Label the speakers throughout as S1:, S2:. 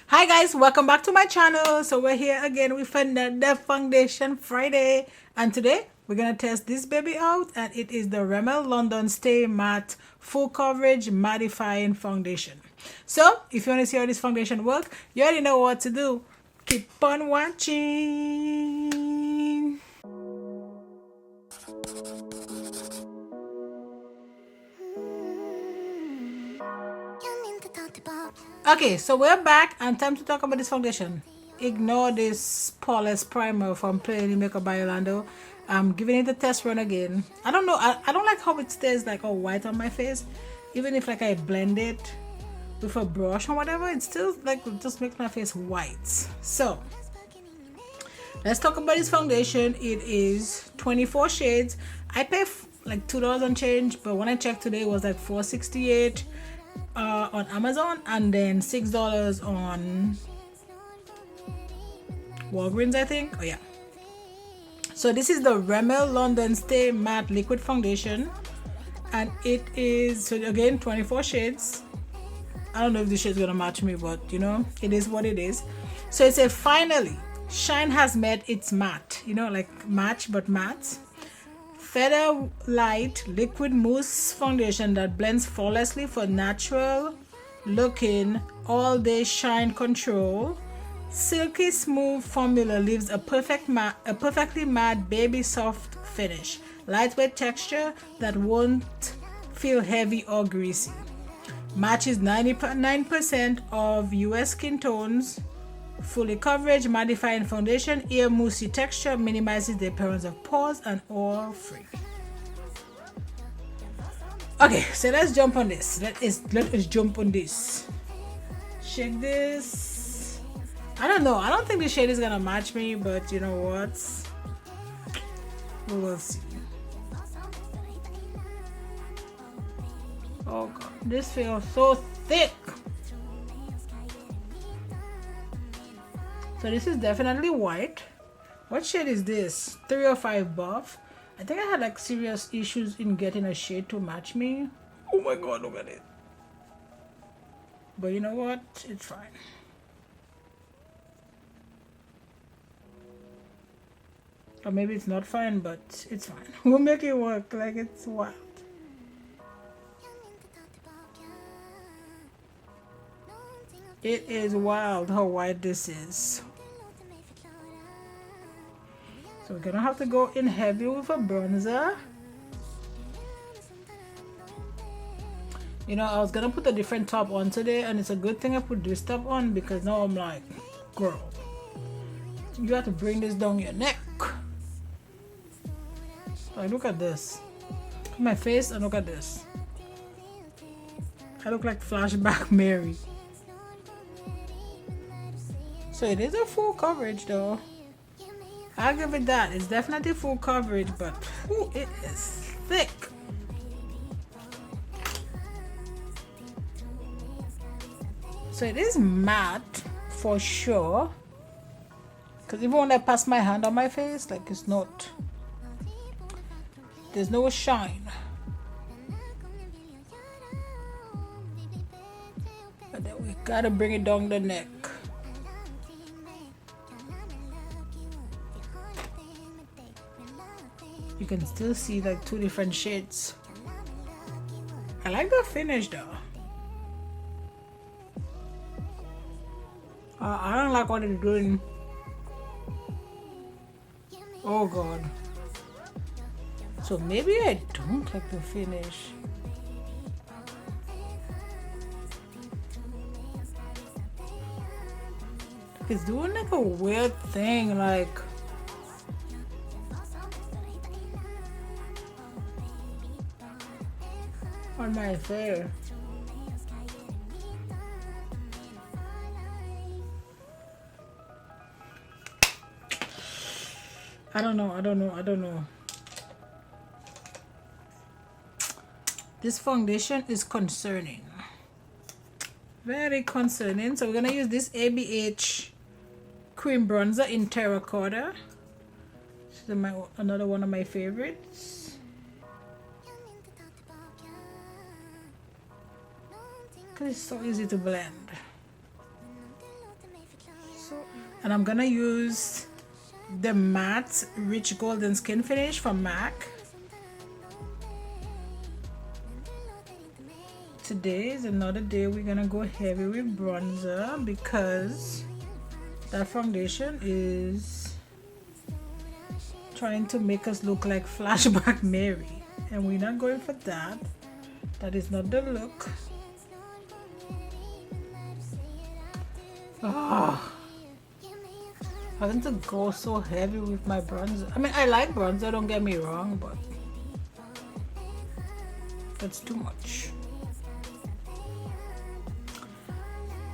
S1: Hi guys, welcome back to my channel. So we're here again with another foundation Friday, and today we're gonna test this baby out, and it is the Rimmel London Stay Matte Full Coverage Mattifying Foundation. So if you want to see how this foundation works, you already know what to do. Keep on watching. Okay, so we're back and time to talk about this foundation. Ignore this poreless primer from Plain Makeup by Yolondo. I'm giving it a test run again. I don't know, I don't like how it stays like all white on my face. Even if like I blend it with a brush or whatever, it still like it just makes my face white. So let's talk about this foundation. It is 24 shades. I pay like $2 and change, but when I checked today it was like $4.68 on Amazon, and then $6 on Walgreens, I think. Oh yeah. So this is the Rimmel London Stay Matte Liquid Foundation, and it is, so again, 24 shades. I don't know if this shade's gonna match me, but you know, it is what it is. So it's a finally shine has met its matte, you know, like match but matte. Feather light liquid mousse foundation that blends flawlessly for natural looking all day shine control. Silky smooth formula leaves a perfectly matte baby soft finish. Lightweight texture that won't feel heavy or greasy. Matches 99% of US skin tones. Fully coverage, mattifying foundation, ear moussey texture, minimizes the appearance of pores and oil free. Okay, so let's jump on this. Let us jump on this. Shake this. I don't know. I don't think the shade is gonna match me, but you know what? We will see. Oh god, this feels so thick. So this is definitely white. What shade is this? 305 buff. I think I had like serious issues in getting a shade to match me. Oh my god, look at it. But you know what? It's fine. Or maybe it's not fine, but it's fine. We'll make it work. Like, it's wild. It is wild how white this is. So we're gonna have to go in heavy with a bronzer. You know, I was gonna put a different top on today, and it's a good thing I put this top on, because now I'm like, girl, you have to bring this down your neck. Like, look at this. Look at my face and look at this. I look like flashback Mary. So it is a full coverage though. I'll give it that. It's definitely full coverage, but ooh, it is thick. So it is matte for sure. Because even when I pass my hand on my face, like, it's not, there's no shine. But then we gotta bring it down the neck. You can still see like two different shades. I like the finish though. I don't like what it's doing. Oh god. So maybe I don't like the finish. It's doing like a weird thing, like, on my face. I don't know. This foundation is concerning. Very concerning. So we're gonna use this ABH cream bronzer in terracotta. This is another one of my favorites. Because it's so easy to blend. And I'm gonna use the matte rich golden skin finish from M.A.C. Today is another day we're gonna go heavy with bronzer because that foundation is trying to make us look like Flashback Mary, and we're not going for that. That is not the look. Having to go so heavy with my bronzer. I mean, I like bronzer, don't get me wrong, but that's too much.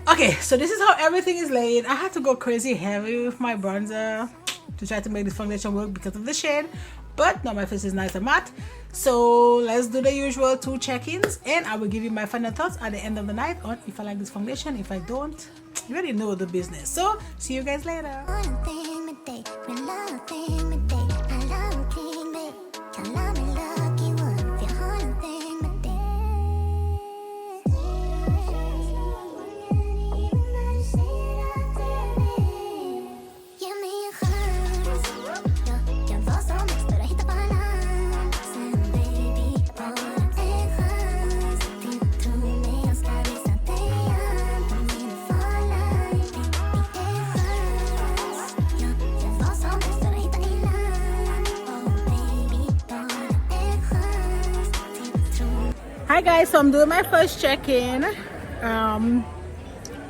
S1: Okay, so this is how everything is laid. I had to go crazy heavy with my bronzer to try to make this foundation work because of the shade, but now my face is nice and matte. So let's do the usual 2 check-ins, and I will give you my final thoughts at the end of the night on if I like this foundation. If I don't, you already know the business. So see you guys later. Hi guys, so I'm doing my first check-in. I'm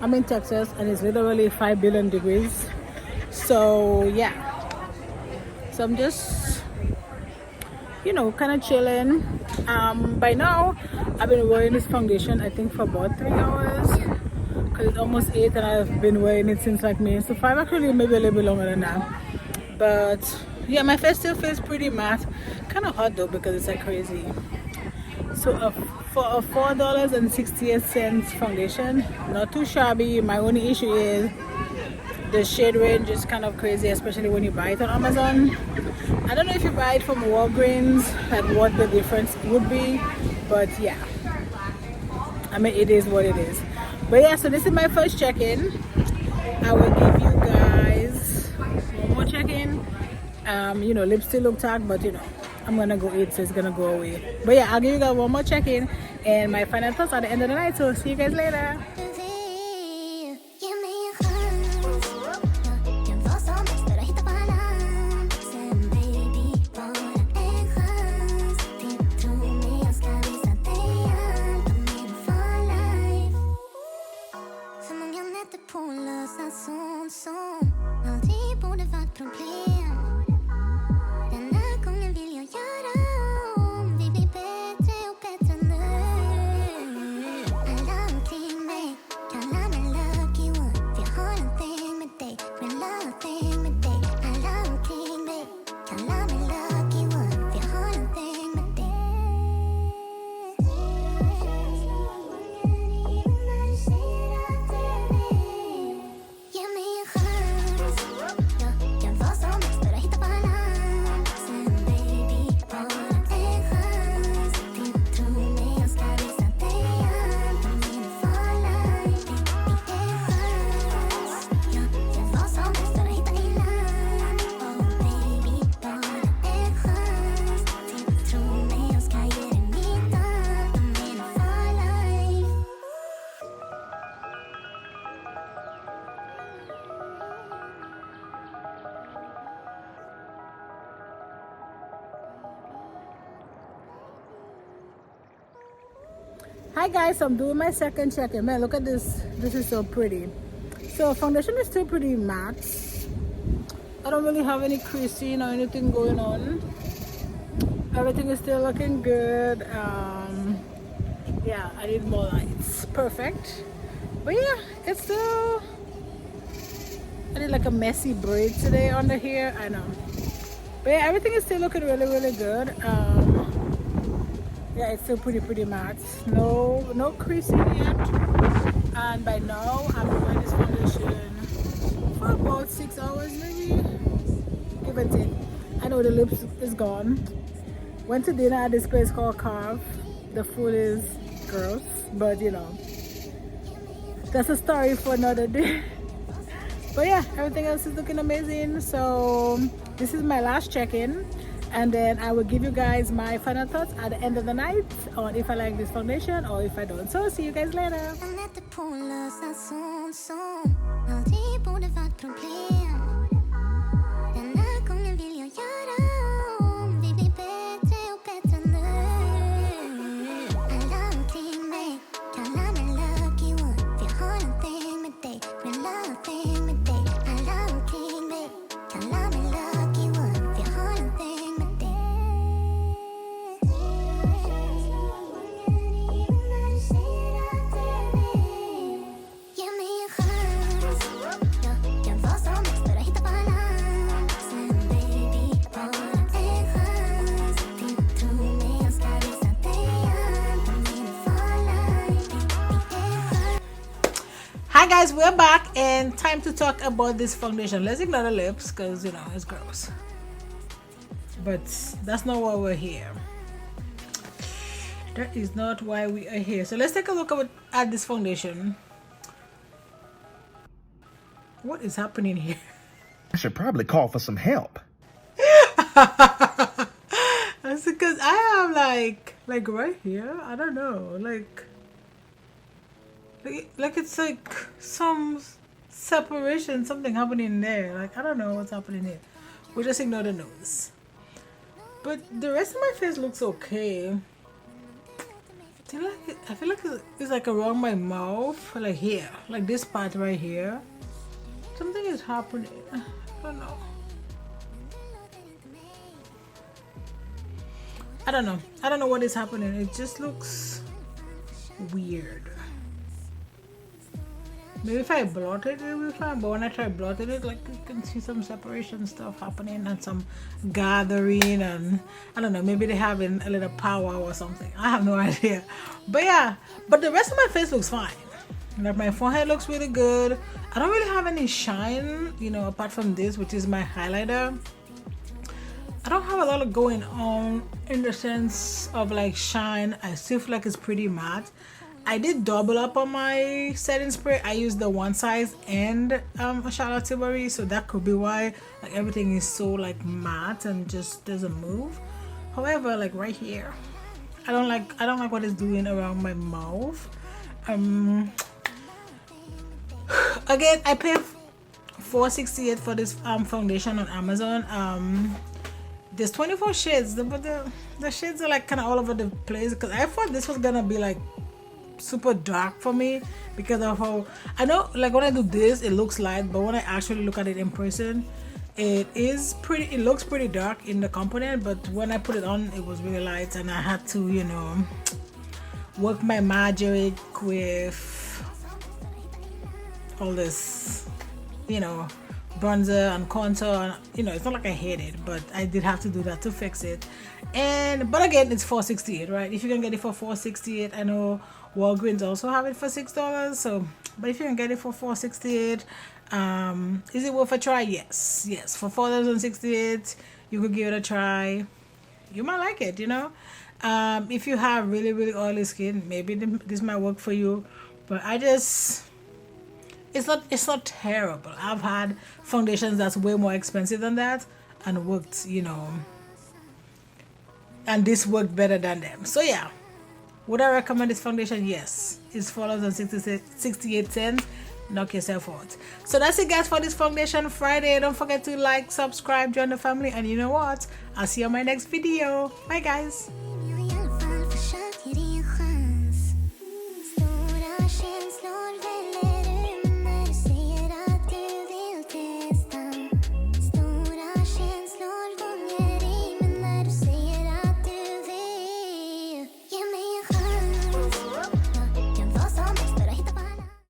S1: in Texas and it's literally 5 billion degrees. So yeah, so I'm just, you know, kind of chilling. By now I've been wearing this foundation I think for about 3 hours because it's almost 8 and I've been wearing it since like May, so 5 actually, maybe a little bit longer than that. But yeah, my face still feels pretty matte. Kind of hot though because it's like crazy. So for a $4.68 foundation, not too shabby. My only issue is the shade range is kind of crazy, especially when you buy it on Amazon. I don't know if you buy it from Walgreens, like what the difference would be, but yeah, I mean, it is what it is. But yeah, so this is my first check-in. I will give you guys one more check-in. You know, lips still look tagged, but you know, I'm gonna go eat, so it's gonna go away. But yeah, I'll give you guys one more check-in and my final thoughts at the end of the night. So see you guys later. Hi guys, I'm doing my second check-in. Man, look at this. This is so pretty. So foundation is still pretty matte. I don't really have any creasing or anything going on. Everything is still looking good. Yeah, I need more lights. Perfect. But yeah, it's still, I did like a messy braid today under here. I know. But yeah, everything is still looking really, really good. Yeah, it's still pretty matte. No creasing yet. And by now I'm wearing this foundation for about 6 hours maybe, give or take. I know the lips is gone. Went to dinner at this place called Carve. The food is gross, but you know, that's a story for another day. But yeah, everything else is looking amazing. So this is my last check-in, and then I will give you guys my final thoughts at the end of the night on if I like this foundation or if I don't. So see you guys later. Hi guys, we're back and time to talk about this foundation. Let's ignore the lips because you know it's gross, but that's not why we're here. That is not why we are here. So let's take a look at this foundation. What is happening here?
S2: I should probably call for some help.
S1: That's because I have like right here, I don't know, like it's like some separation, something happening there. Like I don't know what's happening here. We'll just ignore the nose. But the rest of my face looks okay. I feel like it's like around my mouth, like here, like this part right here. Something is happening. I don't know. I don't know what is happening. It just looks weird. Maybe if I blot it, it will be fine. But when I try blotting it, like you can see some separation stuff happening and some gathering, and I don't know. Maybe they're having a little power or something. I have no idea. But yeah, but the rest of my face looks fine. Like my forehead looks really good. I don't really have any shine, you know, apart from this, which is my highlighter. I don't have a lot of going on in the sense of like shine. I still feel like it's pretty matte. I did double up on my setting spray. I used the one size and a Charlotte Tilbury, so that could be why like everything is so like matte and just doesn't move. However, like right here, I don't like what it's doing around my mouth. Again, I paid $4.68 for this foundation on Amazon. There's 24 shades, but the shades are like kind of all over the place because I thought this was gonna be like super dark for me because of how I know like when I do this it looks light, but when I actually look at it in person it looks pretty dark in the component, but when I put it on it was really light and I had to, you know, work my magic with all this, you know, bronzer and contour, and you know, it's not like I hate it, but I did have to do that to fix it. But again, it's $4.68, right? If you can get it for $4.68, I know Walgreens also have it for $6, so but if you can get it for $4.68, is it worth a try? Yes, for $4.68 you could give it a try. You might like it, you know. If you have really oily skin, maybe this might work for you, but it's not terrible. I've had foundations that's way more expensive than that and worked, you know, and this worked better than them. So yeah, would I recommend this foundation? Yes. It's $4.68. Knock yourself out. So that's it guys for this foundation Friday. Don't forget to like, subscribe, join the family, and you know what, I'll see you on my next video. Bye guys.